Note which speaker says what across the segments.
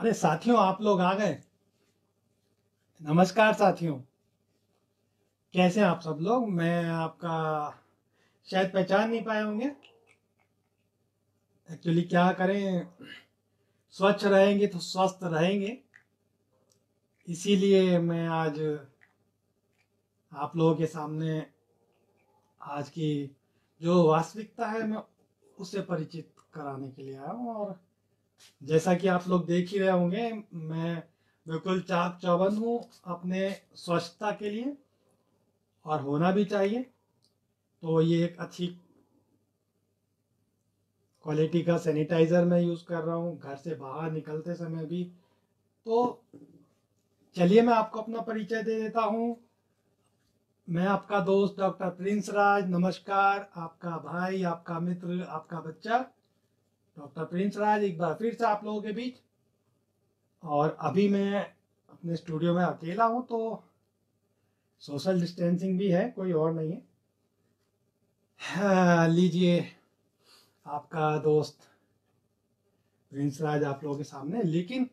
Speaker 1: अरे साथियों, आप लोग आ गए। नमस्कार साथियों, कैसे हैं आप सब लोग। मैं आपका शायद पहचान नहीं पाए होंगे। एक्चुअली क्या करें, स्वच्छ रहेंगे तो स्वस्थ रहेंगे। इसीलिए मैं आज आप लोगों के सामने आज की जो वास्तविकता है मैं उससे परिचित कराने के लिए आया हूँ। और जैसा कि आप लोग देख ही रहे होंगे, मैं बिल्कुल चाक चौबंद हूँ अपने स्वच्छता के लिए, और होना भी चाहिए। तो ये एक अच्छी क्वालिटी का सैनिटाइज़र मैं यूज़ कर रहा हूँ घर से बाहर निकलते समय भी। तो चलिए मैं आपको अपना परिचय दे देता हूँ। मैं आपका दोस्त डॉक्टर प्रिंस राज, नमस्कार। आपका भाई, आपका मित्र, आपका बच्चा डॉक्टर प्रिंस राज एक बार फिर से आप लोगों के बीच। और अभी मैं अपने स्टूडियो में अकेला हूँ, तो सोशल डिस्टेंसिंग भी है, कोई और नहीं है। हाँ, लीजिए आपका दोस्त प्रिंस राज आप लोगों के सामने। लेकिन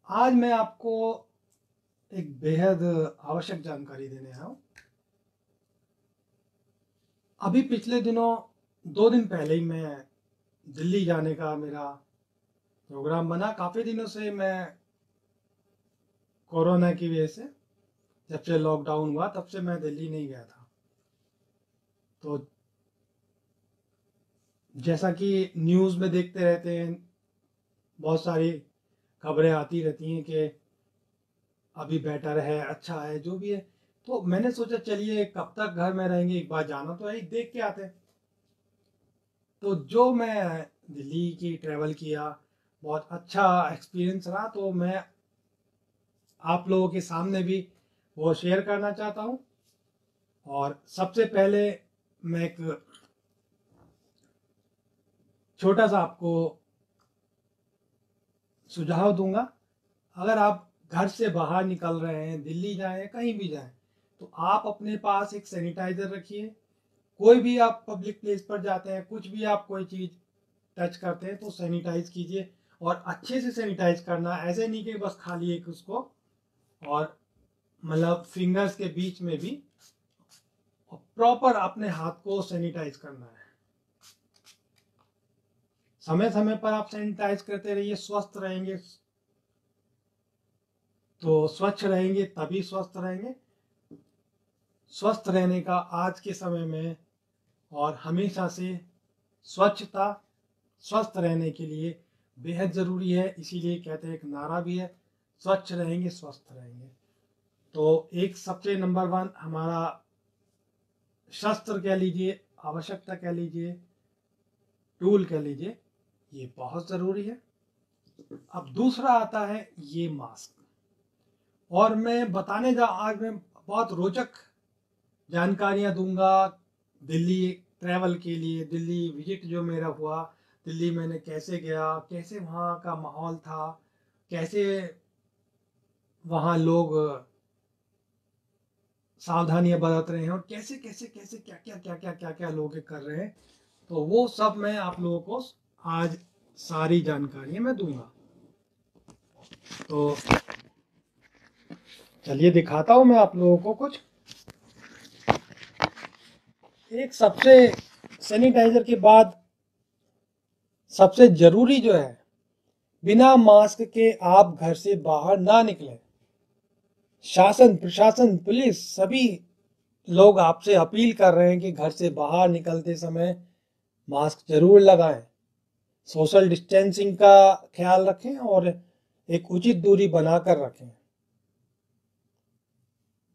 Speaker 1: आज मैं आपको एक बेहद आवश्यक जानकारी देने आया हूँ। अभी पिछले दिनों 2 दिन पहले ही मैं दिल्ली जाने का मेरा प्रोग्राम बना। काफ़ी दिनों से मैं कोरोना की वजह से, जब से लॉकडाउन हुआ तब से मैं दिल्ली नहीं गया था। तो जैसा कि न्यूज़ में देखते रहते हैं, बहुत सारी खबरें आती रहती हैं कि अभी बेटर है, अच्छा है, जो भी है। तो मैंने सोचा चलिए कब तक घर में रहेंगे, एक बार जाना तो है, देख के आते हैं। तो जो मैं दिल्ली की ट्रैवल किया, बहुत अच्छा एक्सपीरियंस रहा। तो मैं आप लोगों के सामने भी वो शेयर करना चाहता हूँ। और सबसे पहले मैं एक छोटा सा आपको सुझाव दूंगा। अगर आप घर से बाहर निकल रहे हैं, दिल्ली जाएं, कहीं भी जाएं, तो आप अपने पास एक सैनिटाइजर रखिए। कोई भी आप पब्लिक प्लेस पर जाते हैं, कुछ भी आप कोई चीज़ टच करते हैं तो सैनिटाइज कीजिए। और अच्छे से सैनिटाइज करना, ऐसे नहीं कि बस खाली एक उसको, और मतलब फिंगर्स के बीच में भी प्रॉपर अपने हाथ को सैनिटाइज करना है। समय समय पर आप सैनिटाइज करते रहिए। स्वस्थ रहेंगे तो स्वच्छ रहेंगे, तभी स्वस्थ रहेंगे। स्वस्थ रहने का आज के समय में और हमेशा से स्वच्छता स्वस्थ रहने के लिए बेहद ज़रूरी है। इसीलिए कहते हैं, एक नारा भी है, स्वच्छ रहेंगे स्वस्थ रहेंगे। तो एक सबसे नंबर वन हमारा शस्त्र कह लीजिए, आवश्यकता कह लीजिए, टूल कह लीजिए, ये बहुत ज़रूरी है। अब दूसरा आता है ये मास्क। और मैं बताने जा आज मैं बहुत रोचक जानकारियां दूंगा दिल्ली ट्रैवल के लिए। दिल्ली विजिट जो मेरा हुआ, दिल्ली मैंने कैसे गया, कैसे वहाँ का माहौल था, कैसे वहाँ लोग सावधानियां बरत रहे हैं, और कैसे कैसे कैसे क्या क्या लोग कर रहे हैं। तो वो सब मैं आप लोगों को आज सारी जानकारियां मैं दूंगा। तो चलिए दिखाता हूं मैं आप लोगों को कुछ। एक सबसे सैनिटाइजर के बाद सबसे जरूरी जो है, बिना मास्क के आप घर से बाहर ना निकलें। शासन, प्रशासन, पुलिस, सभी लोग आपसे अपील कर रहे हैं कि घर से बाहर निकलते समय मास्क जरूर लगाएं, सोशल डिस्टेंसिंग का ख्याल रखें और एक उचित दूरी बनाकर रखें।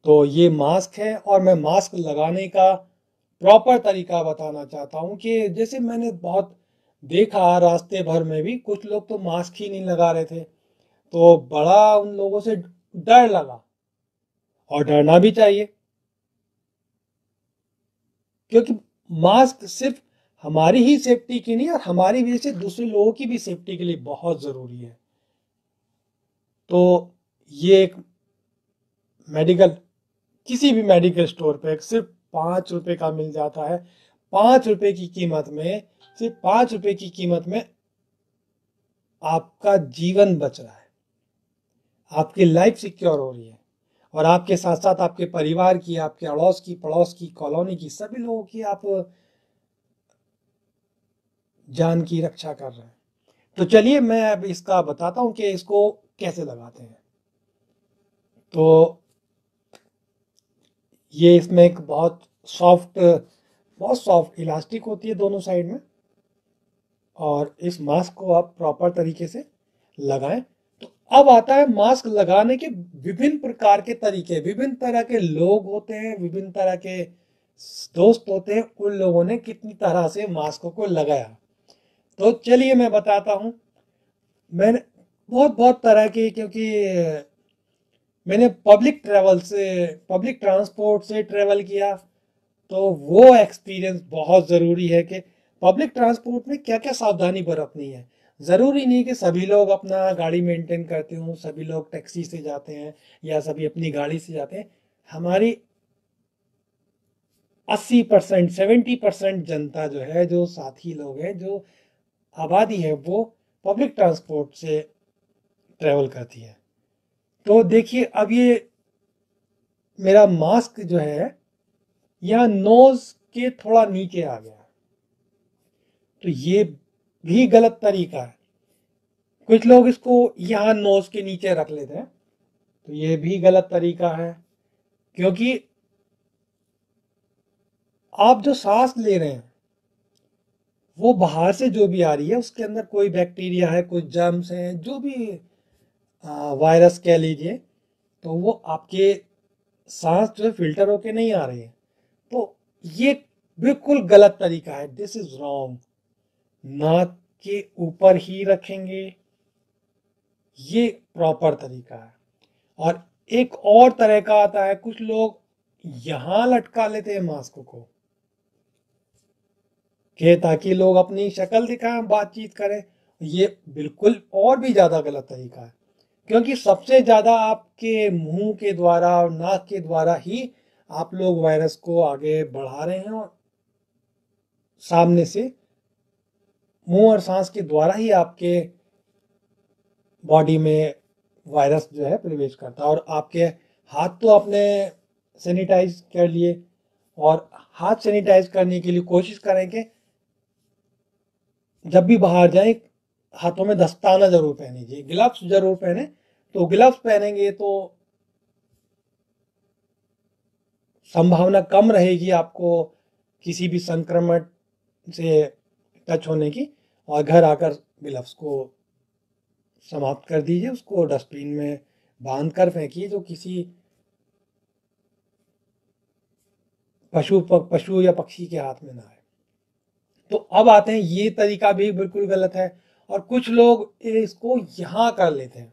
Speaker 1: तो ये मास्क है, और मैं मास्क लगाने का प्रॉपर तरीका बताना चाहता हूँ कि जैसे मैंने बहुत देखा रास्ते भर में भी, कुछ लोग तो मास्क ही नहीं लगा रहे थे, तो बड़ा उन लोगों से डर लगा। और डरना भी चाहिए, क्योंकि मास्क सिर्फ हमारी ही सेफ्टी की नहीं, और हमारी वजह से दूसरे लोगों की भी सेफ्टी के लिए बहुत ज़रूरी है। तो ये एक मेडिकल, किसी भी मेडिकल स्टोर पे सिर्फ 5 रुपए का मिल जाता है। 5 रुपए की कीमत में, सिर्फ 5 रुपए की कीमत में आपका जीवन बच रहा है, आपकी लाइफ सिक्योर हो रही है, और आपके साथ साथ आपके परिवार की, आपके अड़ोस की, पड़ोस की, कॉलोनी की, सभी लोगों की आप जान की रक्षा कर रहे हैं। तो चलिए मैं अब इसका बताता हूँ कि इसको कैसे लगाते हैं। तो ये इसमें एक बहुत सॉफ्ट इलास्टिक होती है दोनों साइड में, और इस मास्क को आप प्रॉपर तरीके से लगाएं। तो अब आता है मास्क लगाने के विभिन्न प्रकार के तरीके। विभिन्न तरह के लोग होते हैं, विभिन्न तरह के दोस्त होते हैं, उन लोगों ने कितनी तरह से मास्क को लगाया। तो चलिए मैं बताता हूँ। मैंने बहुत बहुत तरह की, क्योंकि मैंने पब्लिक ट्रांसपोर्ट से ट्रेवल किया, तो वो एक्सपीरियंस बहुत ज़रूरी है कि पब्लिक ट्रांसपोर्ट में क्या क्या सावधानी बरतनी है। ज़रूरी नहीं कि सभी लोग अपना गाड़ी मेंटेन करते हों, सभी लोग टैक्सी से जाते हैं या सभी अपनी गाड़ी से जाते हैं। हमारी 80% 70% जनता जो है, जो साथी लोग हैं, जो आबादी है, वो पब्लिक ट्रांसपोर्ट से ट्रेवल करती है। तो देखिए अब ये मेरा मास्क जो है यहाँ नोज के थोड़ा नीचे आ गया, तो ये भी गलत तरीका है। कुछ लोग इसको यहाँ नोज के नीचे रख लेते हैं, तो ये भी गलत तरीका है, क्योंकि आप जो सांस ले रहे हैं वो बाहर से जो भी आ रही है, उसके अंदर कोई बैक्टीरिया है, कुछ जर्म्स हैं, जो भी वायरस कह लीजिए, तो वो आपके सांस जो है फिल्टर होके नहीं आ रही है। तो ये बिल्कुल गलत तरीका है, दिस इज रॉन्ग। नाक के ऊपर ही रखेंगे, ये प्रॉपर तरीका है। और एक और तरह का आता है, कुछ लोग यहां लटका लेते हैं मास्क को, कि ताकि लोग अपनी शक्ल दिखाएं, बातचीत करें। ये बिल्कुल और भी ज्यादा गलत तरीका है, क्योंकि सबसे ज्यादा आपके मुंह के द्वारा और नाक के द्वारा ही आप लोग वायरस को आगे बढ़ा रहे हैं, और सामने से मुंह और सांस के द्वारा ही आपके बॉडी में वायरस जो है प्रवेश करता है। और आपके हाथ तो आपने सैनिटाइज कर लिए, और हाथ सैनिटाइज करने के लिए कोशिश करें कि जब भी बाहर जाएं हाथों में दस्ताना जरूर पहनीजिए, ग्लव्स जरूर पहने। तो ग्लव्स पहनेंगे तो संभावना कम रहेगी आपको किसी भी संक्रमण से टच होने की, और घर आकर ग्लव्स को समाप्त कर दीजिए, उसको डस्टबिन में बांध कर फेंकिए, जो किसी पशु या पक्षी के हाथ में ना आए। तो अब आते हैं, ये तरीका भी बिल्कुल गलत है। और कुछ लोग इसको यहाँ कर लेते हैं,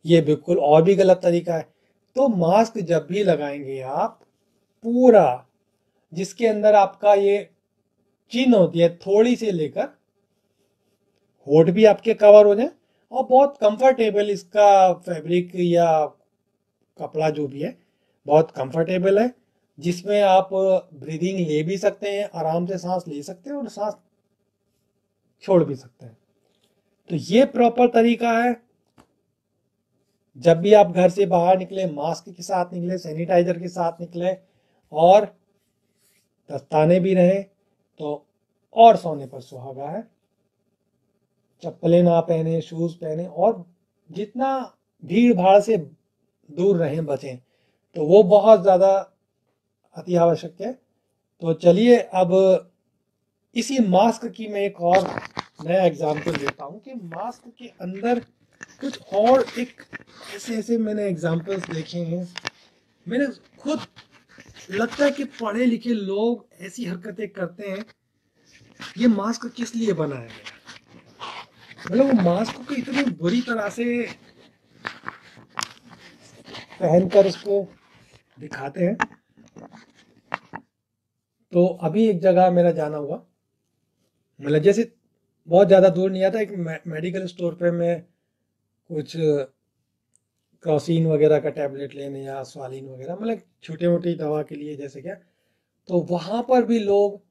Speaker 1: ये बिल्कुल और भी गलत तरीका है। तो मास्क जब भी लगाएंगे आप, पूरा जिसके अंदर आपका ये चिन्ह होती है, थोड़ी से लेकर होठ भी आपके कवर हो जाए, और बहुत कंफर्टेबल इसका फैब्रिक या कपड़ा जो भी है बहुत कंफर्टेबल है, जिसमें आप ब्रीदिंग ले भी सकते हैं, आराम से सांस ले सकते हैं और सांस छोड़ भी सकते हैं। तो ये प्रॉपर तरीका है। जब भी आप घर से बाहर निकले, मास्क के साथ निकले, सैनिटाइजर के साथ निकले, और दस्ताने भी रहे, तो और सोने पर सुहागा है। चप्पलें ना पहने, शूज पहने, और जितना भीड़ भाड़ से दूर रहें, बचें, तो वो बहुत ज़्यादा अति आवश्यक है। तो चलिए अब इसी मास्क की मैं एक और नया एग्जाम्पल देता हूँ कि मास्क के अंदर कुछ और एक ऐसे ऐसे मैंने एग्जाम्पल्स देखे हैं। मैंने खुद, लगता है कि पढ़े लिखे लोग ऐसी हरकतें करते हैं। ये मास्क किस लिए बनाया गया, मतलब वो मास्क को इतनी बुरी तरह से पहनकर उसको दिखाते हैं। तो अभी एक जगह मेरा जाना हुआ, मतलब जैसे बहुत ज़्यादा दूर नहीं आता, एक मेडिकल स्टोर पे मैं कुछ क्रॉसिन वगैरह का टैबलेट लेने, या स्वालिन वगैरह, मतलब छोटी मोटी दवा के लिए, जैसे क्या, तो वहाँ पर भी लोग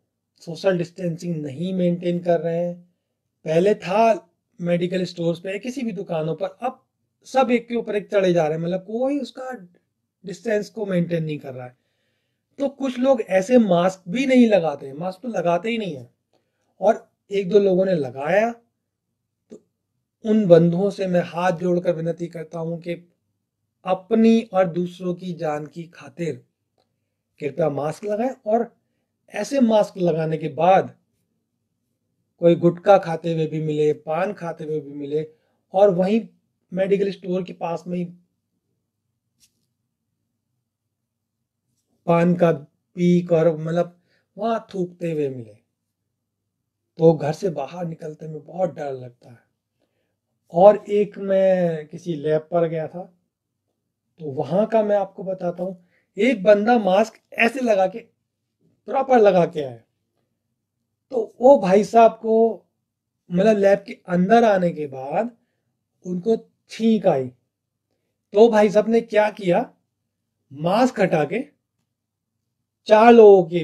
Speaker 1: सोशल डिस्टेंसिंग नहीं मेंटेन कर रहे हैं। पहले था मेडिकल स्टोर्स पे, किसी भी दुकानों पर अब सब एक के ऊपर एक चढ़े जा रहे हैं, मतलब कोई उसका डिस्टेंस को मेंटेन नहीं कर रहा है। तो कुछ लोग ऐसे मास्क भी नहीं लगाते, मास्क तो लगाते ही नहीं है, और एक दो लोगों ने लगाया। तो उन बंधुओं से मैं हाथ जोड़कर विनती करता हूं कि अपनी और दूसरों की जान की खातिर कृपया मास्क लगाएं, और ऐसे मास्क लगाने के बाद कोई गुटखा खाते हुए भी मिले, पान खाते हुए भी मिले, और वहीं मेडिकल स्टोर के पास में ही पान का पीक और मतलब वहां थूकते हुए मिले, तो घर से बाहर निकलते में बहुत डर लगता है। और एक मैं किसी लैब पर गया था, तो वहां का मैं आपको बताता हूँ। एक बंदा मास्क ऐसे लगा के, प्रॉपर लगा के आया, तो वो भाई साहब को मतलब लैब के अंदर आने के बाद उनको छींक आई। तो भाई साहब ने क्या किया, मास्क हटा के चार लोगों के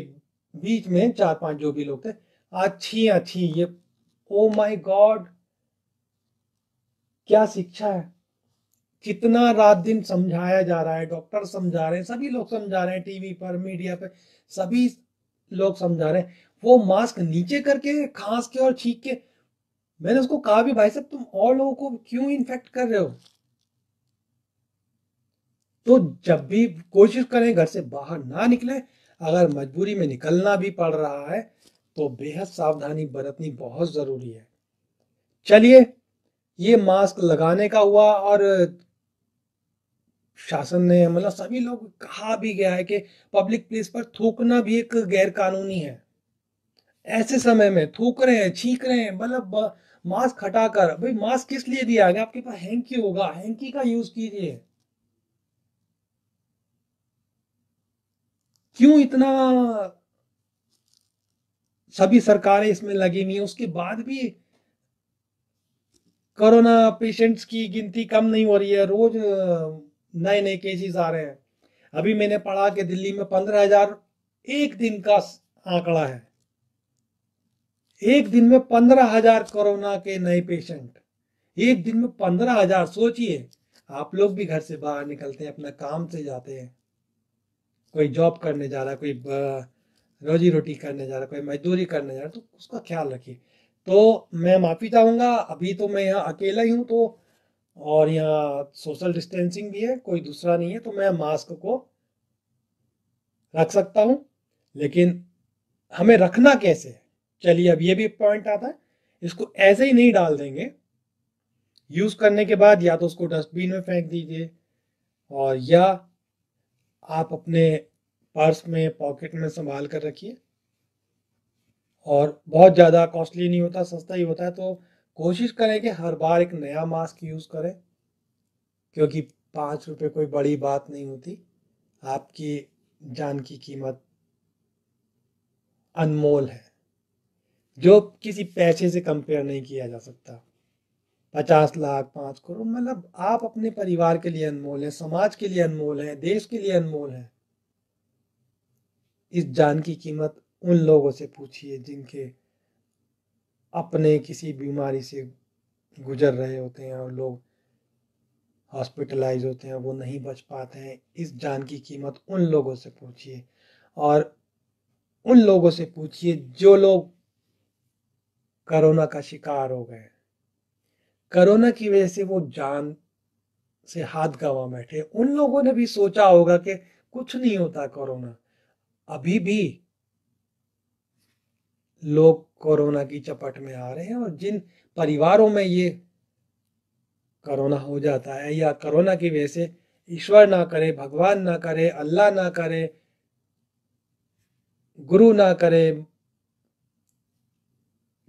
Speaker 1: बीच में, चार पांच जो भी लोग थे, अच्छी अच्छी ये, ओ माय गॉड, क्या शिक्षा है। कितना रात दिन समझाया जा रहा है, डॉक्टर समझा रहे हैं, सभी लोग समझा रहे हैं, टीवी पर, मीडिया पर सभी लोग समझा रहे हैं, वो मास्क नीचे करके खांस के और छींक के। मैंने उसको कहा भी, भाई साहब तुम और लोगों को क्यों इन्फेक्ट कर रहे हो। तो जब भी कोशिश करें घर से बाहर ना निकलें, अगर मजबूरी में निकलना भी पड़ रहा है तो बेहद सावधानी बरतनी बहुत जरूरी है। चलिए, ये मास्क लगाने का हुआ, और शासन ने मतलब सभी लोग कहा भी गया है कि पब्लिक प्लेस पर थूकना भी एक गैर कानूनी है। ऐसे समय में थूक रहे हैं, छींक रहे हैं, मतलब मास्क हटाकर, भाई मास्क किस लिए दिया गया, आपके पास हैंकी होगा, हैंकी का यूज कीजिए। क्यों इतना सभी सरकारें इसमें लगी हुई हैं, उसके बाद भी कोरोना पेशेंट्स की गिनती कम नहीं हो रही है, रोज नए नए केसेस आ रहे हैं। अभी मैंने पढ़ा कि दिल्ली में 15,000 एक दिन का आंकड़ा है। एक दिन में 15,000 कोरोना के नए पेशेंट, एक दिन में 15,000। सोचिए, आप लोग भी घर से बाहर निकलते हैं, अपना काम से जाते हैं, कोई जॉब करने जा रहा है, कोई रोजी रोटी करने जा रहा है, कोई मजदूरी करने जा रहा है, तो उसका ख्याल रखिए। तो मैं माफी चाहूंगा, अभी तो मैं यहाँ अकेला ही हूँ, तो और यहाँ सोशल डिस्टेंसिंग भी है, कोई दूसरा नहीं है, तो मैं मास्क को रख सकता हूँ। लेकिन हमें रखना कैसे है, चलिए अब ये भी पॉइंट आता है। इसको ऐसे ही नहीं डाल देंगे, यूज करने के बाद या तो उसको डस्टबिन में फेंक दीजिए, और या आप अपने पर्स में, पॉकेट में संभाल कर रखिए। और बहुत ज़्यादा कॉस्टली नहीं होता, सस्ता ही होता है, तो कोशिश करें कि हर बार एक नया मास्क यूज़ करें, क्योंकि 5 रुपए कोई बड़ी बात नहीं होती। आपकी जान की कीमत अनमोल है, जो किसी पैसे से कंपेयर नहीं किया जा सकता। 50 लाख, 5 करोड़, मतलब आप अपने परिवार के लिए अनमोल है, समाज के लिए अनमोल है, देश के लिए अनमोल है। इस जान की कीमत उन लोगों से पूछिए जिनके अपने किसी बीमारी से गुजर रहे होते हैं, और लोग हॉस्पिटलाइज होते हैं, वो नहीं बच पाते हैं। इस जान की कीमत उन लोगों से पूछिए, और उन लोगों से पूछिए जो लोग कोरोना का शिकार हो गए, कोरोना की वजह से वो जान से हाथ गंवा बैठे। उन लोगों ने भी सोचा होगा कि कुछ नहीं होता कोरोना। अभी भी लोग कोरोना की चपेट में आ रहे हैं, और जिन परिवारों में ये कोरोना हो जाता है, या कोरोना की वजह से, ईश्वर ना करे, भगवान ना करे, अल्लाह ना करे, गुरु ना करे,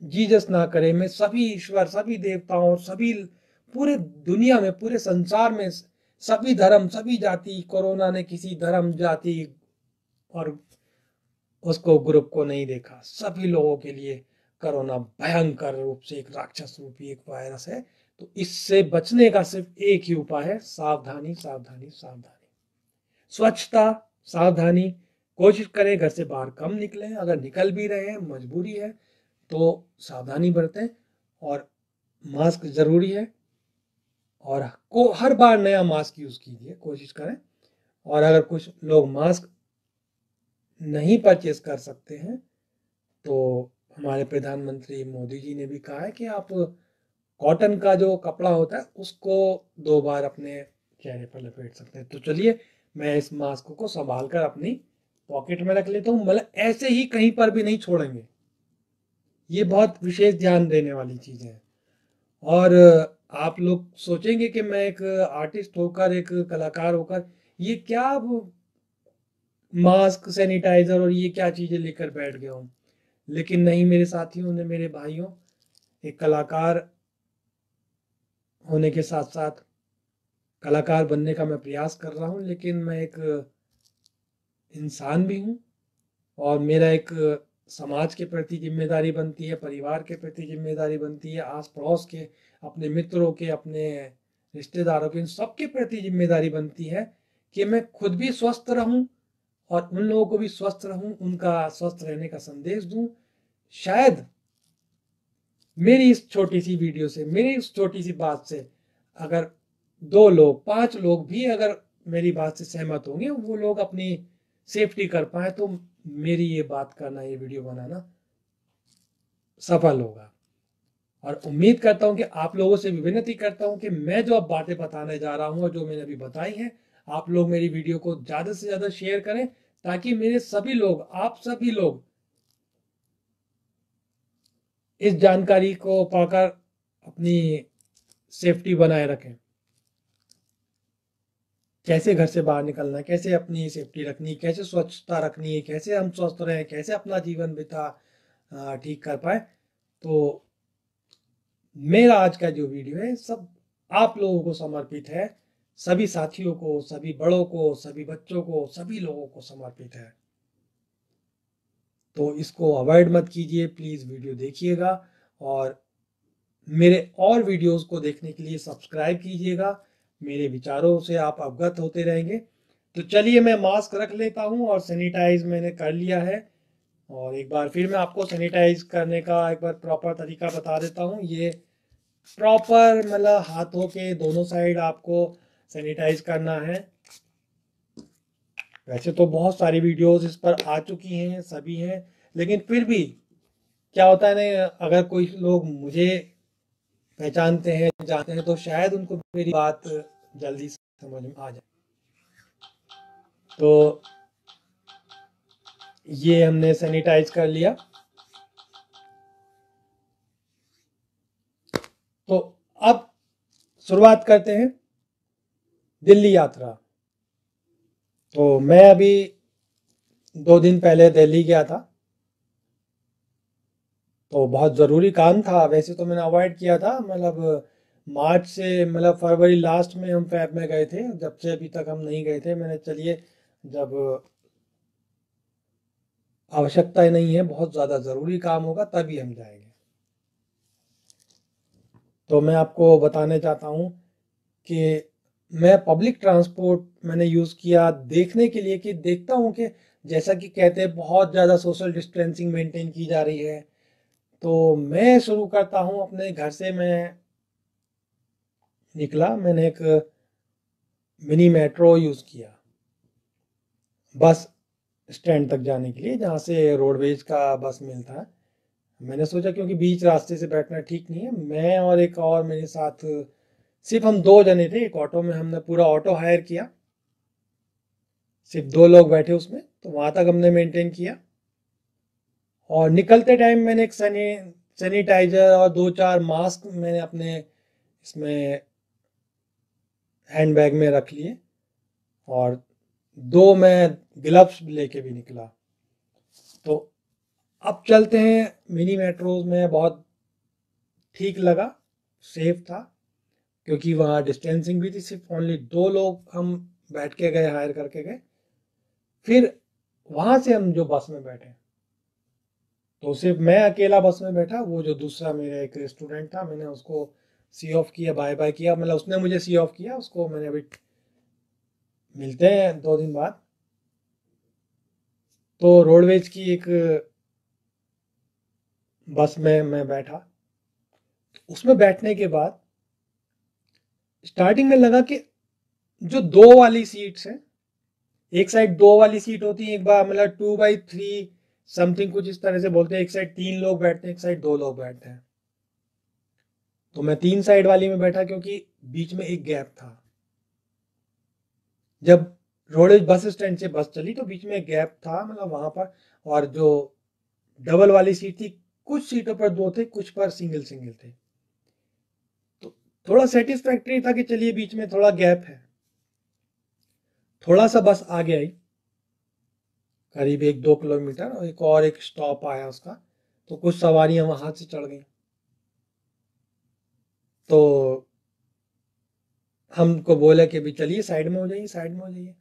Speaker 1: जीसस ना करे, मैं सभी ईश्वर, सभी देवताओं, सभी पूरे दुनिया में, पूरे संसार में, सभी धर्म, सभी जाति, कोरोना ने किसी धर्म, जाति और उसको ग्रुप को नहीं देखा। सभी लोगों के लिए कोरोना भयंकर रूप से एक राक्षस रूपी एक वायरस है। तो इससे बचने का सिर्फ एक ही उपाय है, सावधानी, सावधानी, सावधानी, स्वच्छता, सावधानी। कोशिश करें घर से बाहर कम निकलें, अगर निकल भी रहे हैं, मजबूरी है, तो सावधानी बरतें। और मास्क ज़रूरी है और को हर बार नया मास्क यूज़ कीजिए, कोशिश करें। और अगर कुछ लोग मास्क नहीं परचेज कर सकते हैं तो हमारे प्रधानमंत्री मोदी जी ने भी कहा है कि आप कॉटन का जो कपड़ा होता है उसको 2 बार अपने चेहरे पर लपेट सकते हैं। तो चलिए मैं इस मास्क को संभाल कर अपनी पॉकेट में रख लेता हूँ, मतलब ऐसे ही कहीं पर भी नहीं छोड़ेंगे। ये बहुत विशेष ध्यान देने वाली चीज़ है। और आप लोग सोचेंगे कि मैं एक आर्टिस्ट होकर, एक कलाकार होकर ये क्या मास्क, सैनिटाइजर और ये क्या चीज़ें लेकर बैठ गया हूँ। लेकिन नहीं मेरे साथियों ने, मेरे भाइयों, एक कलाकार होने के साथ साथ कलाकार बनने का मैं प्रयास कर रहा हूँ, लेकिन मैं एक इंसान भी हूँ और मेरा एक समाज के प्रति जिम्मेदारी बनती है, परिवार के प्रति जिम्मेदारी बनती है, आस पड़ोस के, अपने मित्रों के, अपने रिश्तेदारों के, इन सबके प्रति जिम्मेदारी बनती है कि मैं खुद भी स्वस्थ रहूं और उन लोगों को भी स्वस्थ रहूं, उनका स्वस्थ रहने का संदेश दूं। शायद मेरी इस छोटी सी वीडियो से, मेरी इस छोटी सी बात से अगर 2 लोग, 5 लोग भी अगर मेरी बात से सहमत होंगे, वो लोग अपनी सेफ्टी कर पाए, तो मेरी ये बात करना, ये वीडियो बनाना सफल होगा। और उम्मीद करता हूं कि आप लोगों से भी विनती करता हूं कि मैं जो अब बातें बताने जा रहा हूं और जो मैंने अभी बताई हैं, आप लोग मेरी वीडियो को ज़्यादा से ज़्यादा शेयर करें ताकि मेरे सभी लोग, आप सभी लोग इस जानकारी को पाकर अपनी सेफ्टी बनाए रखें। कैसे घर से बाहर निकलना है, कैसे अपनी सेफ्टी रखनी है, कैसे स्वच्छता रखनी है, कैसे हम स्वस्थ रहें, कैसे अपना जीवन बिता ठीक कर पाए। तो मेरा आज का जो वीडियो है सब आप लोगों को समर्पित है, सभी साथियों को, सभी बड़ों को, सभी बच्चों को, सभी लोगों को समर्पित है। तो इसको अवॉइड मत कीजिए, प्लीज़ वीडियो देखिएगा और मेरे और वीडियोस को देखने के लिए सब्सक्राइब कीजिएगा। मेरे विचारों से आप अवगत होते रहेंगे। तो चलिए मैं मास्क रख लेता हूँ और सैनिटाइज मैंने कर लिया है। और एक बार फिर मैं आपको सैनिटाइज करने का एक बार प्रॉपर तरीका बता देता हूँ। ये प्रॉपर मतलब हाथों के दोनों साइड आपको सैनिटाइज करना है। वैसे तो बहुत सारी वीडियोस इस पर आ चुकी हैं, सभी हैं, लेकिन फिर भी क्या होता है ना, अगर कोई लोग मुझे पहचानते हैं, जानते हैं, तो शायद उनको मेरी बात जल्दी समझ में आ जाए। तो ये हमने सैनिटाइज कर लिया। तो अब शुरुआत करते हैं दिल्ली यात्रा। तो मैं अभी 2 दिन पहले दिल्ली गया था। तो बहुत ज़रूरी काम था, वैसे तो मैंने अवॉइड किया था, मतलब मार्च से, मतलब फरवरी लास्ट में हम फैब में गए थे, जब से अभी तक हम नहीं गए थे। मैंने चलिए जब आवश्यकता ही नहीं है, बहुत ज़्यादा ज़रूरी काम होगा तभी हम जाएंगे। तो मैं आपको बताने चाहता हूँ कि मैं पब्लिक ट्रांसपोर्ट मैंने यूज़ किया देखने के लिए, कि देखता हूँ कि जैसा कि कहते हैं बहुत ज़्यादा सोशल डिस्टेंसिंग मेंटेन की जा रही है। तो मैं शुरू करता हूँ अपने घर से। मैं निकला, मैंने एक मिनी मेट्रो यूज़ किया बस स्टैंड तक जाने के लिए, जहाँ से रोडवेज का बस मिलता है। मैंने सोचा क्योंकि बीच रास्ते से बैठना ठीक नहीं है, मैं और एक और मेरे साथ, सिर्फ हम 2 जने थे एक ऑटो में, हमने पूरा ऑटो हायर किया, सिर्फ 2 लोग बैठे उसमें। तो वहां तक हमने मेंटेन किया। और निकलते टाइम मैंने एक सैनिटाइजर और 2-4 मास्क मैंने अपने इसमें हैंडबैग में रख लिए और 2 मैं ग्लव्स लेके भी निकला। तो अब चलते हैं मिनी मेट्रोज में, बहुत ठीक लगा, सेफ था, क्योंकि वहाँ डिस्टेंसिंग भी थी, सिर्फ ओनली 2 लोग हम बैठ के गए, हायर करके गए। फिर वहां से हम जो बस में बैठे, तो सिर्फ मैं अकेला बस में बैठा, वो जो दूसरा मेरा एक स्टूडेंट था, मैंने उसको सी ऑफ किया, बाय बाय किया, मतलब उसने मुझे सी ऑफ किया, उसको मैंने अभी, मिलते हैं 2 दिन बाद। तो रोडवेज की एक बस में मैं बैठा। उसमें बैठने के बाद स्टार्टिंग में लगा कि जो दो वाली सीट्स हैं, एक साइड दो वाली सीट होती है, एक बार मतलब 2/3 समथिंग कुछ इस तरह से बोलते हैं, एक साइड 3 लोग बैठते हैं, एक साइड 2 लोग बैठते हैं। तो मैं 3 साइड वाली में बैठा क्योंकि बीच में एक गैप था। जब रोडेज बस स्टैंड से बस चली तो बीच में एक गैप था, मतलब वहां पर। और जो डबल वाली सीट थी, कुछ सीटों पर दो थे, कुछ पर सिंगल सिंगल थे। तो थोड़ा सेटिस्फैक्टरी था कि चलिए बीच में थोड़ा गैप है। थोड़ा सा बस आगे आई, करीब 1-2 किलोमीटर, और एक स्टॉप आया उसका, तो कुछ सवारियां वहां से चढ़ गई। तो हमको बोले कि अभी चलिए साइड में हो जाइए, साइड में हो जाइए।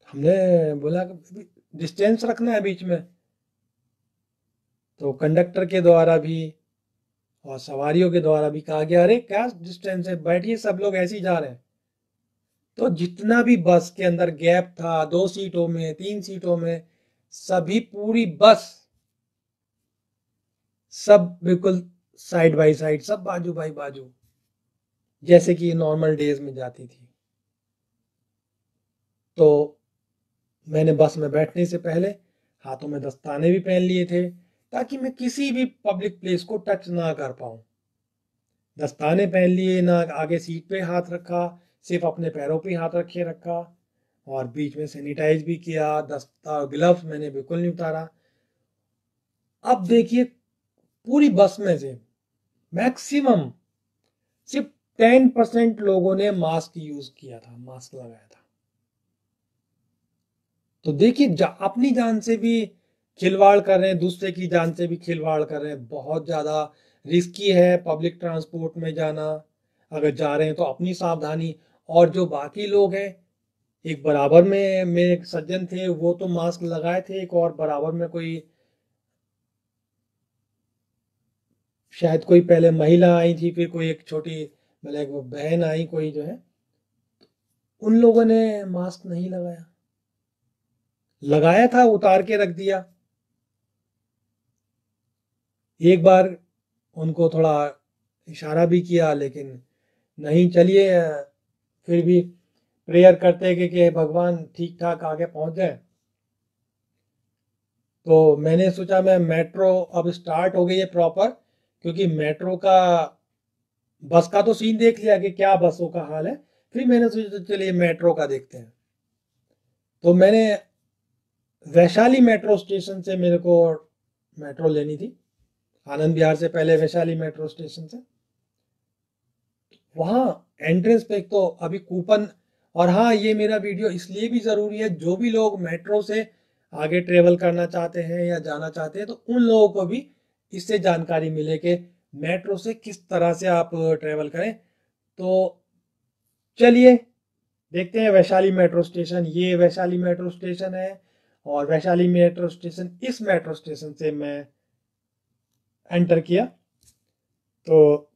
Speaker 1: हमने बोला कि डिस्टेंस रखना है बीच में। तो कंडक्टर के द्वारा भी और सवारियों के द्वारा भी कहा गया, अरे क्या डिस्टेंस है, बैठिए, सब लोग ऐसे ही जा रहे हैं। तो जितना भी बस के अंदर गैप था, 2 सीटों में, 3 सीटों में, सभी पूरी बस सब बिल्कुल साइड बाय साइड, सब बाजू बाई बाजू, जैसे कि नॉर्मल डेज में जाती थी। तो मैंने बस में बैठने से पहले हाथों में दस्ताने भी पहन लिए थे, ताकि मैं किसी भी पब्लिक प्लेस को टच ना कर पाऊं। दस्ताने पहन लिए, ना आगे सीट पे हाथ रखा, सिर्फ अपने पैरों पे हाथ रखे रखा। और बीच में सैनिटाइज भी किया, दस्ता ग्लव्स मैंने बिल्कुल नहीं उतारा। अब देखिए, पूरी बस में से मैक्सिमम सिर्फ 10% लोगों ने मास्क यूज किया था, मास्क लगाया था। तो देखिए, अपनी जान से भी खिलवाड़ कर रहे हैं, दूसरे की जान से भी खिलवाड़ कर रहे हैं। बहुत ज्यादा रिस्की है पब्लिक ट्रांसपोर्ट में जाना। अगर जा रहे हैं तो अपनी सावधानी। और जो बाकी लोग हैं, एक बराबर में मेरे एक सज्जन थे, वो तो मास्क लगाए थे, एक और बराबर में कोई, शायद कोई पहले महिला आई थी, फिर कोई एक छोटी, मतलब एक वो बहन आई कोई जो है, उन लोगों ने मास्क नहीं लगाया। लगाया था, उतार के रख दिया। एक बार उनको थोड़ा इशारा भी किया, लेकिन नहीं। चलिए, फिर भी प्रेयर करते कि भगवान ठीक ठाक आगे पहुंच जाए। तो मैंने सोचा, मैं मेट्रो अब स्टार्ट हो गई है प्रॉपर, क्योंकि मेट्रो का बस का तो सीन देख लिया कि क्या बसों का हाल है। फिर मैंने सोचा चलिए मेट्रो का देखते हैं। तो मैंने वैशाली मेट्रो स्टेशन से, मेरे को मेट्रो लेनी थी, आनंद विहार से पहले वैशाली मेट्रो स्टेशन से। वहां एंट्रेंस पे एक तो अभी कूपन। और हाँ, ये मेरा वीडियो इसलिए भी जरूरी है, जो भी लोग मेट्रो से आगे ट्रेवल करना चाहते हैं या जाना चाहते हैं, तो उन लोगों को भी इससे जानकारी मिले कि मेट्रो से किस तरह से आप ट्रेवल करें। तो चलिए देखते हैं वैशाली मेट्रो स्टेशन। ये वैशाली मेट्रो स्टेशन है। और वैशाली मेट्रो स्टेशन, इस मेट्रो स्टेशन से मैं एंटर किया। तो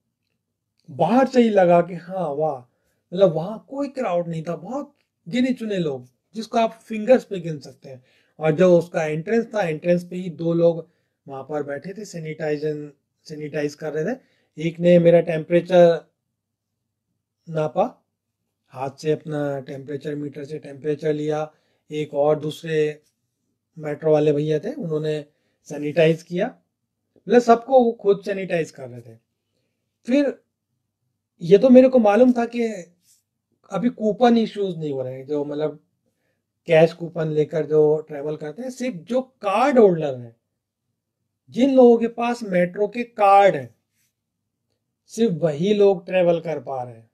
Speaker 1: बाहर से ही लगा कि हाँ वाह, मतलब वहां कोई क्राउड नहीं था, बहुत गिने चुने लोग, जिसको आप फिंगर्स पे गिन सकते हैं। और जो उसका एंट्रेंस था, एंट्रेंस पे ही 2 लोग वहां पर बैठे थे, सैनिटाइज कर रहे थे। एक ने मेरा टेम्परेचर नापा, हाथ से अपना टेम्परेचर मीटर से टेम्परेचर लिया। एक और दूसरे मेट्रो वाले भैया थे, उन्होंने सैनिटाइज किया। मतलब सबको वो खुद सैनिटाइज कर रहे थे। फिर ये तो मेरे को मालूम था कि अभी कूपन इश्यूज नहीं हो रहे हैं, जो मतलब कैश कूपन लेकर जो ट्रेवल करते हैं, सिर्फ जो कार्ड होल्डर हैं, जिन लोगों के पास मेट्रो के कार्ड हैं, सिर्फ वही लोग ट्रेवल कर पा रहे हैं।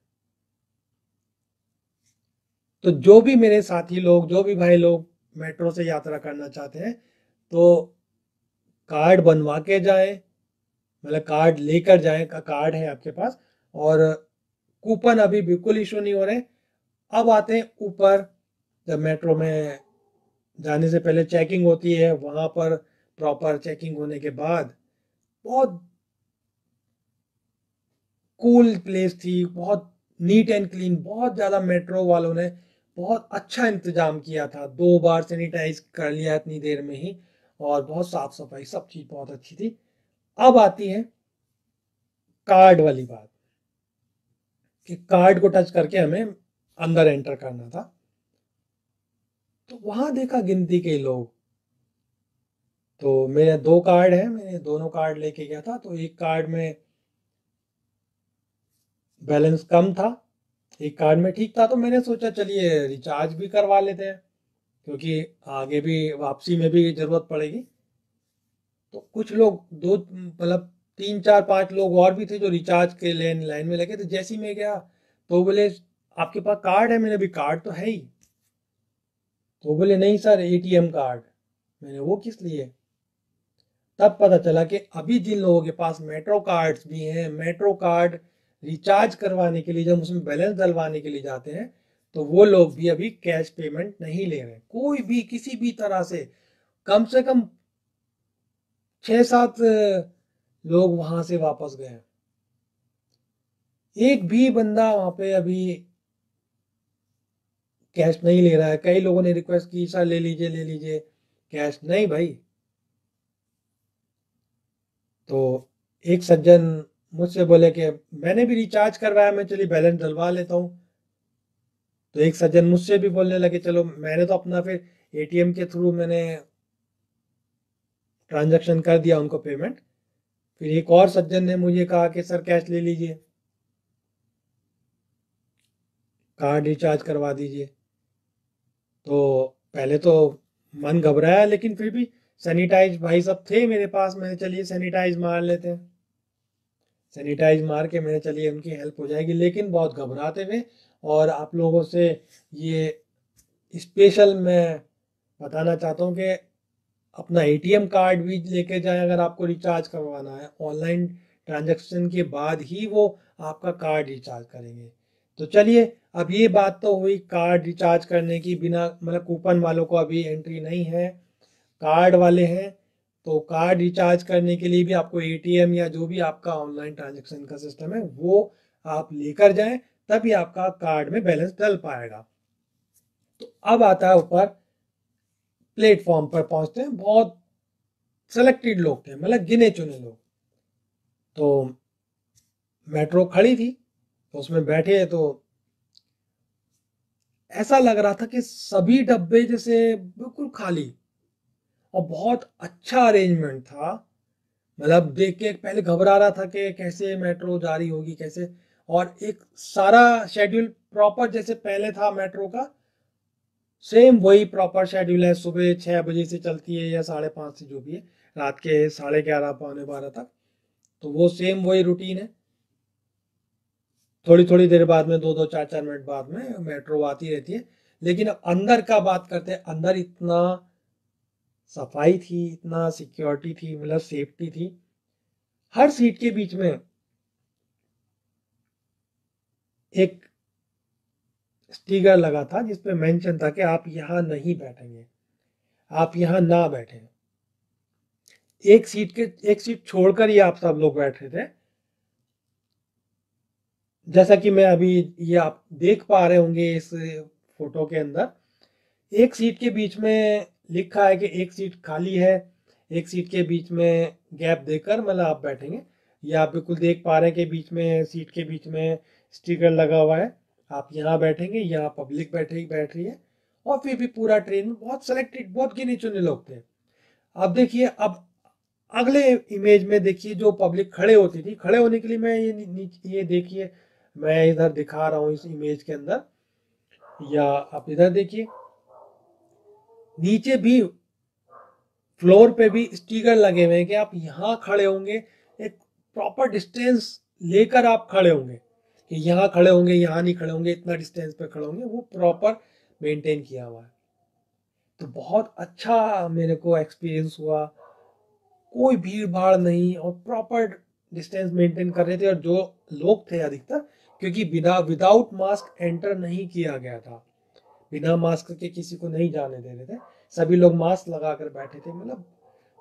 Speaker 1: तो जो भी मेरे साथी लोग, जो भी भाई लोग मेट्रो से यात्रा करना चाहते हैं, तो कार्ड बनवा के जाएं, मतलब कार्ड लेकर जाएं, का कार्ड है आपके पास। और कूपन अभी बिल्कुल इशू नहीं हो रहे। अब आते हैं ऊपर। जब मेट्रो में जाने से पहले चेकिंग होती है, वहां पर प्रॉपर चेकिंग होने के बाद बहुत कूल प्लेस थी, बहुत नीट एंड क्लीन, बहुत ज़्यादा मेट्रो वालों ने बहुत अच्छा इंतजाम किया था। 2 बार सैनिटाइज कर लिया इतनी देर में ही। और बहुत साफ सफाई, सब चीज़ बहुत अच्छी थी। अब आती है कार्ड वाली बात, कि कार्ड को टच करके हमें अंदर एंटर करना था। तो वहां देखा गिनती के लोग, तो मेरे 2 कार्ड हैं, मैंने दोनों कार्ड लेके गया था। तो एक कार्ड में बैलेंस कम था, एक कार्ड में ठीक था। तो मैंने सोचा चलिए रिचार्ज भी करवा लेते हैं, क्योंकि आगे भी वापसी में भी जरूरत पड़ेगी। तो कुछ लोग, दो मतलब 3 4 5 लोग और भी थे जो रिचार्ज के लाइन में लगे थे। जैसे ही मैं गया तो बोले आपके पास कार्ड है? मैंने भी कार्ड तो है ही। तो बोले नहीं सर, एटीएम कार्ड। मैंने वो किस लिए? तब पता चला कि अभी जिन लोगों के पास मेट्रो कार्ड्स भी हैं, मेट्रो कार्ड रिचार्ज करवाने के लिए जब उसमें बैलेंस डलवाने के लिए जाते हैं, तो वो लोग भी अभी कैश पेमेंट नहीं ले रहे। कोई भी किसी भी तरह से कम 6 7 लोग वहां से वापस गए। एक भी बंदा वहां पे अभी कैश नहीं ले रहा है। कई लोगों ने रिक्वेस्ट की सर ले लीजिए ले लीजिए, कैश नहीं भाई। तो एक सज्जन मुझसे बोले कि मैंने भी रिचार्ज करवाया, मैं चलिए बैलेंस डलवा लेता हूँ। तो एक सज्जन मुझसे भी बोलने लगे चलो, मैंने तो अपना फिर एटीएम के थ्रू मैंने ट्रांजैक्शन कर दिया उनको पेमेंट। फिर एक और सज्जन ने मुझे कहा कि सर कैश ले लीजिए, कार्ड रिचार्ज करवा दीजिए। तो पहले तो मन घबराया, लेकिन फिर भी सैनिटाइज भाई सब थे मेरे पास, मैंने चलिए सैनिटाइज मार लेते हैं। सैनिटाइज मार के मैंने चलिए उनकी हेल्प हो जाएगी। लेकिन बहुत घबराते हुए, और आप लोगों से ये स्पेशल मैं बताना चाहता हूँ कि अपना एटीएम कार्ड भी लेके जाएं अगर आपको रिचार्ज करवाना है। ऑनलाइन ट्रांजैक्शन के बाद ही वो आपका कार्ड रिचार्ज करेंगे। तो चलिए, अब ये बात तो हुई कार्ड रिचार्ज करने की। बिना मतलब कूपन वालों को अभी एंट्री नहीं है, कार्ड वाले हैं। तो कार्ड रिचार्ज करने के लिए भी आपको एटीएम या जो भी आपका ऑनलाइन ट्रांजैक्शन का सिस्टम है वो आप लेकर जाएं, तभी आपका कार्ड में बैलेंस डल पाएगा। तो अब आता है ऊपर, प्लेटफॉर्म पर पहुंचते हैं। बहुत सेलेक्टेड लोग थे, मतलब गिने चुने लोग। तो मेट्रो खड़ी थी, तो उसमें बैठे तो ऐसा लग रहा था कि सभी डब्बे जैसे बिल्कुल खाली, और बहुत अच्छा अरेंजमेंट था। मतलब देख के पहले घबरा रहा था कि कैसे मेट्रो जारी होगी कैसे। और एक सारा शेड्यूल प्रॉपर जैसे पहले था मेट्रो का, सेम वही प्रॉपर शेड्यूल है। सुबह 6 बजे से चलती है या 5:30 से, जो भी है, रात के 11:30 12 तक। तो वो सेम वही रूटीन है। थोड़ी थोड़ी देर बाद में, 2 2 4 4 मिनट बाद में मेट्रो आती रहती है। लेकिन अब अंदर का बात करते हैं। अंदर इतना सफाई थी, इतना सिक्योरिटी थी, मतलब सेफ्टी थी। हर सीट के बीच में एक स्टिकर लगा था जिसपे मेंशन था कि आप यहाँ नहीं बैठेंगे, आप यहाँ ना बैठें। एक सीट छोड़कर ही आप सब लोग बैठ रहे थे। जैसा कि मैं अभी, ये आप देख पा रहे होंगे इस फोटो के अंदर, एक सीट के बीच में लिखा है कि एक सीट खाली है। एक सीट के बीच में गैप देकर मतलब आप बैठेंगे। ये आप बिल्कुल देख पा रहे हैं कि बीच में, सीट के बीच में स्टिकर लगा हुआ है, आप यहाँ बैठेंगे, यहाँ पब्लिक बैठ रही है। और फिर भी पूरा ट्रेन में बहुत सेलेक्टेड, बहुत गिने चुने लोग थे। अब देखिए, अब अगले इमेज में देखिए, जो पब्लिक खड़े होती थी, खड़े होने के लिए मैं ये देखिए, मैं इधर दिखा रहा हूँ इस इमेज के अंदर, या आप इधर देखिए, नीचे भी फ्लोर पे भी स्टिकर लगे हुए हैं कि आप यहाँ खड़े होंगे, एक प्रॉपर डिस्टेंस लेकर आप खड़े होंगे, कि यहाँ खड़े होंगे, यहाँ नहीं खड़े होंगे, इतना डिस्टेंस पे खड़े होंगे, वो प्रॉपर मेंटेन किया हुआ है। तो बहुत अच्छा मेरे को एक्सपीरियंस हुआ। कोई भीड़ भाड़ नहीं, और प्रॉपर डिस्टेंस मेंटेन कर रहे थे। और जो लोग थे अधिकतर, क्योंकि बिना विदाउट मास्क एंटर नहीं किया गया था, बिना मास्क के किसी को नहीं जाने दे रहे थे, सभी लोग मास्क लगाकर बैठे थे। मतलब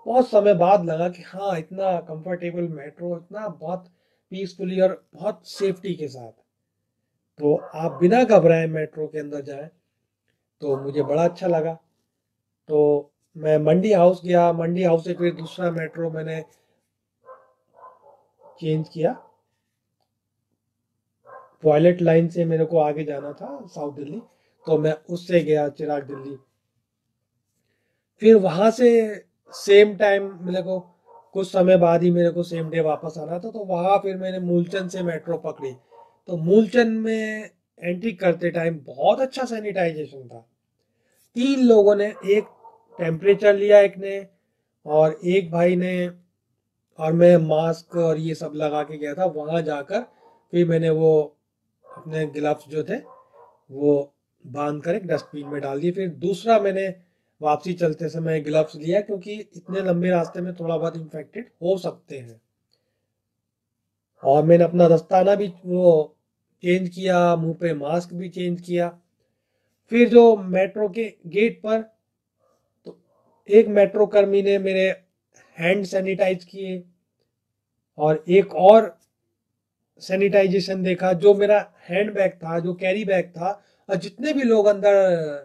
Speaker 1: बहुत समय बाद लगा कि हाँ, इतना कंफर्टेबल मेट्रो, इतना बहुत पीसफुली और बहुत सेफ्टी के साथ। तो आप बिना घबराए मेट्रो के अंदर जाएं, तो मुझे बड़ा अच्छा लगा। तो मैं मंडी हाउस गया, मंडी हाउस से फिर दूसरा मेट्रो मैंने चेंज किया, वॉयलेट लाइन से मेरे को आगे जाना था साउथ दिल्ली, तो मैं उससे गया चिराग दिल्ली। फिर वहां से सेम टाइम मेरे को कुछ समय बाद ही मेरे को सेम डे वापस आना था, तो वहां फिर मैंने मूलचंद से मेट्रो पकड़ी। तो मूलचंद में एंट्री करते टाइम बहुत अच्छा सैनिटाइजेशन था। 3 लोगों ने, एक टेम्परेचर लिया एक ने, और एक भाई ने, और मैं मास्क और ये सब लगा के गया था। वहां जाकर फिर मैंने वो अपने ग्लव्स जो थे वो बांध कर एक डस्टबिन में डाल दिए। फिर दूसरा मैंने वापसी चलते समय ग्लव्स लिया, क्योंकि इतने लंबे रास्ते में थोड़ा बहुत इन्फेक्टेड हो सकते हैं। और मैंने अपना दस्ताना भी वो चेंज किया, मुंह पे मास्क भी चेंज किया। फिर जो मेट्रो के गेट पर, तो एक मेट्रो कर्मी ने मेरे हैंड सैनिटाइज किए, और एक और सैनिटाइजेशन देखा। जो मेरा हैंड बैग था, जो कैरी बैग था, और जितने भी लोग अंदर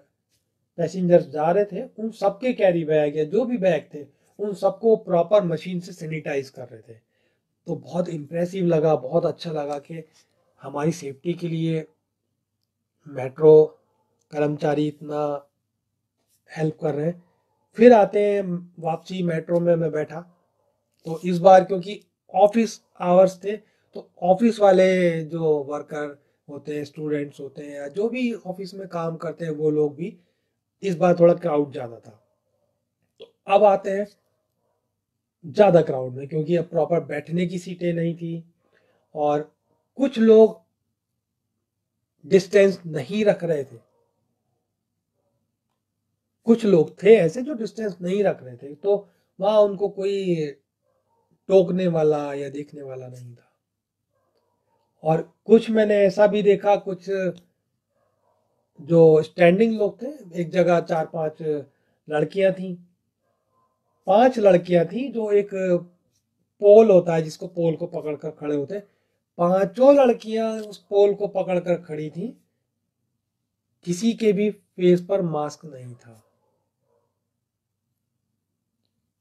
Speaker 1: पैसेंजर्स जा रहे थे, उन सबके कैरी बैग या जो भी बैग थे, उन सबको प्रॉपर मशीन से सैनिटाइज कर रहे थे। तो बहुत इम्प्रेसिव लगा, बहुत अच्छा लगा कि हमारी सेफ्टी के लिए मेट्रो कर्मचारी इतना हेल्प कर रहे हैं। फिर आते हैं वापसी, मेट्रो में मैं बैठा। तो इस बार क्योंकि ऑफिस आवर्स थे, तो ऑफिस वाले जो वर्कर होते हैं, स्टूडेंट्स होते हैं, या जो भी ऑफिस में काम करते हैं, वो लोग भी, इस बार थोड़ा क्राउड ज़्यादा था। तो अब आते हैं ज़्यादा क्राउड में, क्योंकि अब प्रॉपर बैठने की सीटें नहीं थी, और कुछ लोग डिस्टेंस नहीं रख रहे थे। कुछ लोग थे ऐसे जो डिस्टेंस नहीं रख रहे थे, तो वहां उनको कोई टोकने वाला या देखने वाला नहीं था। और कुछ मैंने ऐसा भी देखा, कुछ जो स्टैंडिंग लोग थे, एक जगह 4-5 लड़कियां थी। 5 लड़कियां थी, जो एक पोल होता है जिसको पोल को पकड़ कर खड़े होते, 5 लड़कियां उस पोल को पकड़ कर खड़ी थी। किसी के भी फेस पर मास्क नहीं था।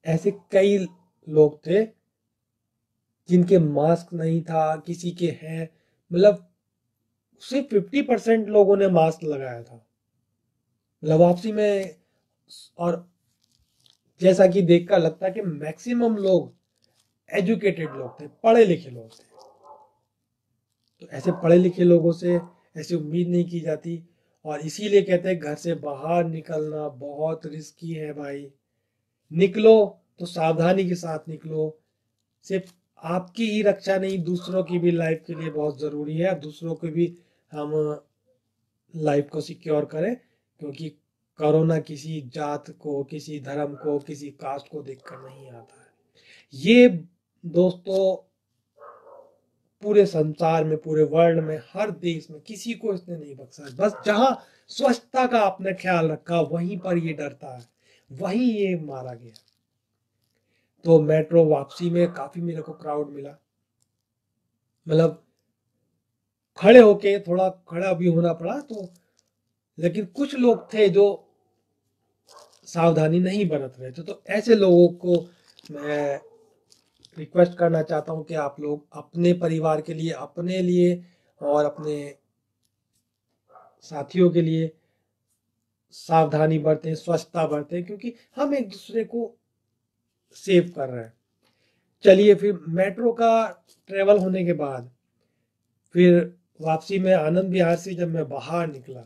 Speaker 1: ऐसे कई लोग थे जिनके मास्क नहीं था, किसी के हैं, मतलब सिर्फ 50% लोगों ने मास्क लगाया था। मतलब वापसी में, और जैसा कि देखकर लगता है कि मैक्सिमम लोग एजुकेटेड लोग थे, पढ़े लिखे लोग थे। तो ऐसे पढ़े लिखे लोगों से ऐसी उम्मीद नहीं की जाती। और इसीलिए कहते हैं घर से बाहर निकलना बहुत रिस्की है भाई। निकलो तो सावधानी के साथ निकलो। सिर्फ आपकी ही रक्षा नहीं, दूसरों की भी लाइफ के लिए बहुत ज़रूरी है। दूसरों को भी हम लाइफ को सिक्योर करें, क्योंकि कोरोना किसी जात को, किसी धर्म को, किसी कास्ट को देखकर नहीं आता है। ये दोस्तों पूरे संसार में, पूरे वर्ल्ड में, हर देश में किसी को इसने नहीं बख्शा है। बस जहां स्वच्छता का आपने ख्याल रखा, वहीं पर ये डरता है, वहीं ये मारा गया। तो मेट्रो वापसी में काफी मेरे को क्राउड मिला। मतलब खड़े होके थोड़ा खड़ा भी होना पड़ा, तो लेकिन कुछ लोग थे जो सावधानी नहीं बरत रहे थे। तो ऐसे लोगों को मैं रिक्वेस्ट करना चाहता हूं कि आप लोग अपने परिवार के लिए, अपने लिए, और अपने साथियों के लिए सावधानी बरतें, स्वच्छता बरतें, क्योंकि हम एक दूसरे को सेव कर रहे हैं। चलिए, फिर मेट्रो का ट्रेवल होने के बाद फिर वापसी में आनंद विहार से जब मैं बाहर निकला,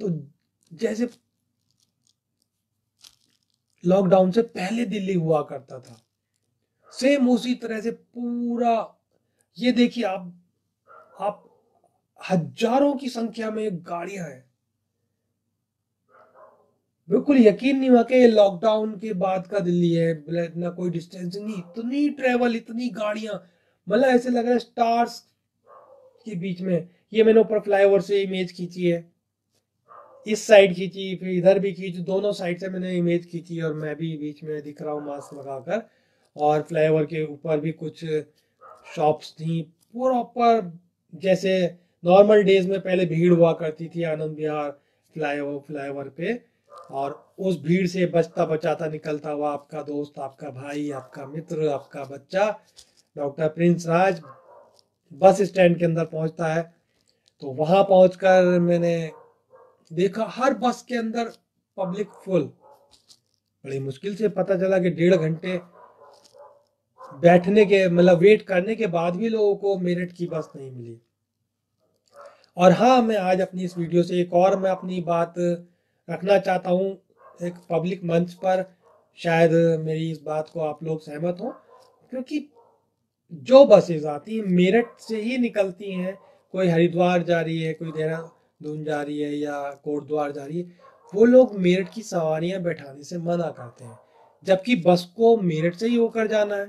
Speaker 1: तो जैसे लॉकडाउन से पहले दिल्ली हुआ करता था, सेम उसी तरह से पूरा। ये देखिए आप हजारों की संख्या में गाड़ियां हैं। बिल्कुल यकीन नहीं हुआ कि ये लॉकडाउन के बाद का दिल्ली है। ना कोई डिस्टेंस नहीं, इतनी ट्रेवल, इतनी गाड़ियां, मतलब ऐसे लग रहा है स्टार्स के बीच में। ये मैंने ऊपर फ्लाईओवर से इमेज खींची है, इस साइड खींची, फिर इधर भी खींची, दोनों साइड से मैंने इमेज खींची, और मैं भी बीच में दिख रहा हूँ मास्क लगाकर। और फ्लाईओवर के ऊपर भी कुछ शॉप्स थी प्रॉपर, जैसे नॉर्मल डेज में पहले भीड़ हुआ करती थी आनंद विहार फ्लाईओवर पे। और उस भीड़ से बचता बचाता निकलता हुआ आपका दोस्त, आपका भाई, आपका मित्र, आपका बच्चा, डॉक्टर प्रिंस राज, बस स्टैंड के अंदर पहुंचता है। तो वहां पहुंचकर मैंने देखा हर बस के अंदर पब्लिक फुल। बड़ी मुश्किल से पता चला कि 1.5 घंटे बैठने के मतलब वेट करने के बाद भी लोगों को मेरठ की बस नहीं मिली। और हाँ, मैं आज अपनी इस वीडियो से एक और मैं अपनी बात रखना चाहता हूँ एक पब्लिक मंच पर। शायद मेरी इस बात को आप लोग सहमत हो, क्योंकि जो बसेस आती हैं मेरठ से ही निकलती हैं, कोई हरिद्वार जा रही है, कोई देहरादून जा रही है या कोटद्वार जा रही है, वो लोग मेरठ की सवारियां बैठाने से मना करते हैं, जबकि बस को मेरठ से ही होकर जाना है।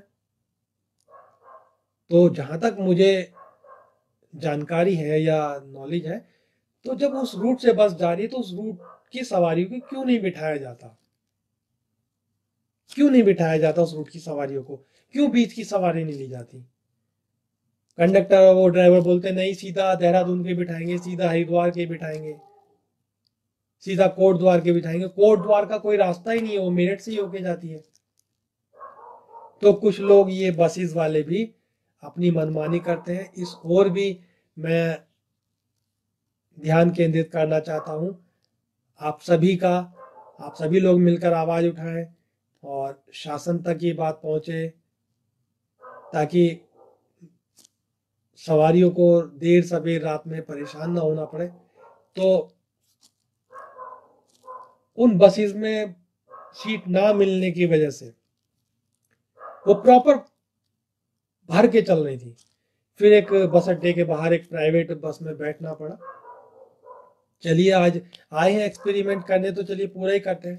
Speaker 1: तो जहां तक मुझे जानकारी है या नॉलेज है, तो जब उस रूट से बस जा रही है तो उस रूट की सवारियों को क्यों नहीं बिठाया जाता? क्यों नहीं बिठाया जाता उस रूट की सवारियों को? क्यों बीच की सवारी नहीं ली जाती? कंडक्टर और वो ड्राइवर बोलते नहीं, सीधा देहरादून के बिठाएंगे, सीधा हरिद्वार के बिठाएंगे, सीधा कोटद्वार के बिठाएंगे। कोटद्वार का कोई रास्ता ही नहीं है, वो मेरठ से ही होके जाती है। तो कुछ लोग ये बसेस वाले भी अपनी मनमानी करते हैं। इस ओर भी मैं ध्यान केंद्रित करना चाहता हूँ आप सभी का। आप सभी लोग मिलकर आवाज उठाएं और शासन तक ये बात पहुंचे, ताकि सवारियों को देर सवेर रात में परेशान ना होना पड़े। तो उन बसेस में सीट ना मिलने की वजह से वो प्रॉपर भर के चल रही थी। फिर एक बस अड्डे के बाहर एक प्राइवेट बस में बैठना पड़ा। चलिए, आज आए हैं एक्सपेरिमेंट करने, तो चलिए पूरा ही करते हैं।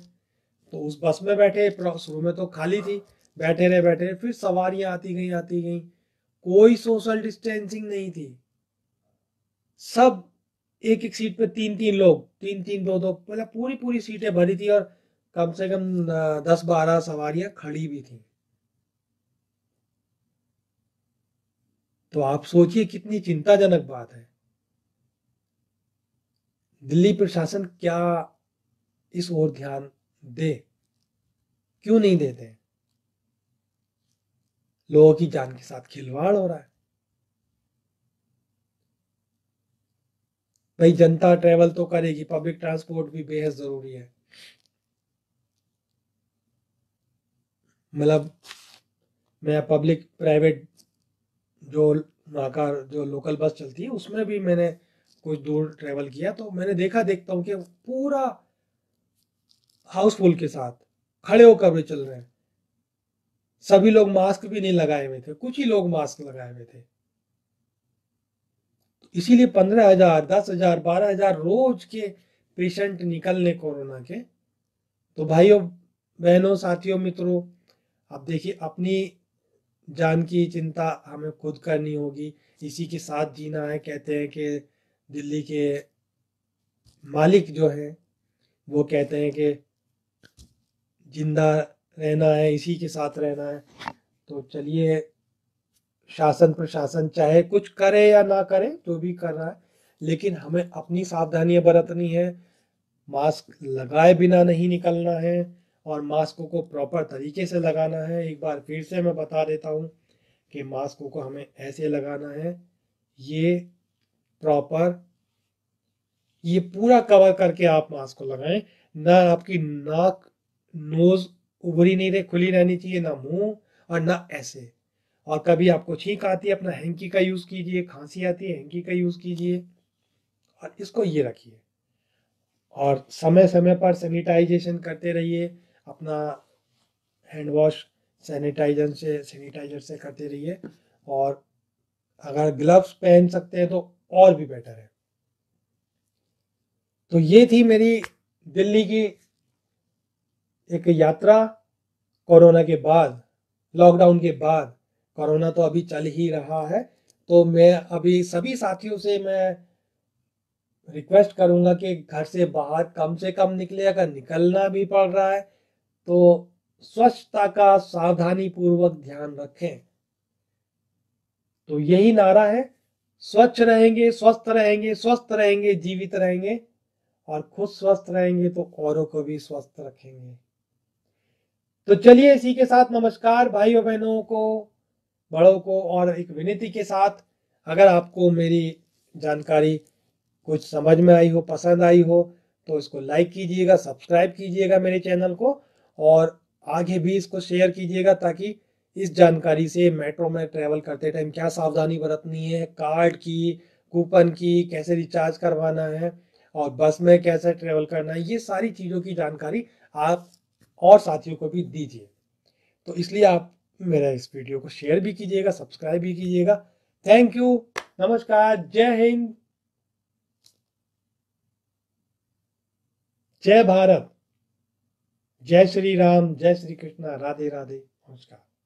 Speaker 1: तो उस बस में बैठे, शुरू में तो खाली थी, बैठे रहे, फिर सवारियां आती गई। कोई सोशल डिस्टेंसिंग नहीं थी। सब एक एक सीट पे 3 3 लोग, 3 3 2 2, मतलब पूरी पूरी सीटें भरी थी। और कम से कम 10 12 सवारियां खड़ी भी थी। तो आप सोचिए कितनी चिंताजनक बात है। दिल्ली प्रशासन क्या इस ओर ध्यान दे? क्यों नहीं देते? लोगों की जान के साथ खिलवाड़ हो रहा है। भाई, जनता ट्रेवल तो करेगी, पब्लिक ट्रांसपोर्ट भी बेहद जरूरी है। मतलब मैं पब्लिक प्राइवेट जो वहाँ का जो लोकल बस चलती है उसमें भी मैंने कुछ दूर ट्रेवल किया, तो मैंने देखता हूँ कि पूरा हाउसफुल के साथ खड़े होकर भी चल रहे हैं। सभी लोग मास्क भी नहीं लगाए हुए थे, कुछ ही लोग मास्क लगाए हुए थे। इसीलिए 15,000 10,000 12,000 रोज के पेशेंट निकलने कोरोना के। तो भाइयों बहनों साथियों मित्रों, अब देखिए, अपनी जान की चिंता हमें खुद करनी होगी, इसी के साथ जीना है। कहते हैं कि दिल्ली के मालिक जो हैं वो कहते हैं कि जिंदा रहना है, इसी के साथ रहना है। तो चलिए, शासन प्रशासन चाहे कुछ करे या ना करे, जो भी कर रहा है, लेकिन हमें अपनी सावधानियां बरतनी है। मास्क लगाए बिना नहीं निकलना है और मास्क को प्रॉपर तरीके से लगाना है। एक बार फिर से मैं बता देता हूँ कि मास्क को हमें ऐसे लगाना है, ये प्रॉपर, ये पूरा कवर करके आप मास्क को लगाएं। ना आपकी नाक नोज उभरी नहीं रहे, खुली रहनी चाहिए, ना मुंह और ना ऐसे। और कभी आपको छींक आती है, अपना हैंकी का यूज कीजिए, खांसी आती है हैंकी का यूज कीजिए, और इसको ये रखिए। और समय समय पर सैनिटाइजेशन करते रहिए, अपना हैंड वॉश सैनिटाइजर से करते रहिए। और अगर ग्लव्स पहन सकते हैं तो और भी बेटर है। तो ये थी मेरी दिल्ली की एक यात्रा कोरोना के बाद, लॉकडाउन के बाद। कोरोना तो अभी चल ही रहा है। तो मैं अभी सभी साथियों से मैं रिक्वेस्ट करूंगा कि घर से बाहर कम से कम निकले। अगर निकलना भी पड़ रहा है तो स्वच्छता का सावधानी पूर्वक ध्यान रखें। तो यही नारा है, स्वच्छ रहेंगे, स्वस्थ रहेंगे, स्वस्थ रहेंगे, जीवित रहेंगे, और खुद स्वस्थ रहेंगे तो औरों को भी स्वस्थ रखेंगे। तो चलिए, इसी के साथ नमस्कार भाइयों बहनों को, बड़ों को, और एक विनती के साथ अगर आपको मेरी जानकारी कुछ समझ में आई हो, पसंद आई हो, तो इसको लाइक कीजिएगा, सब्सक्राइब कीजिएगा मेरे चैनल को, और आगे भी इसको शेयर कीजिएगा, ताकि इस जानकारी से मेट्रो में ट्रैवल करते टाइम क्या सावधानी बरतनी है, कार्ड की, कूपन की, कैसे रिचार्ज करवाना है, और बस में कैसे ट्रैवल करना है, ये सारी चीज़ों की जानकारी आप और साथियों को भी दीजिए। तो इसलिए आप मेरा इस वीडियो को शेयर भी कीजिएगा, सब्सक्राइब भी कीजिएगा। Thank you. नमस्कार। जय हिंद। जय भारत। जय श्री राम। जय श्री कृष्णा। राधे राधे। नमस्कार।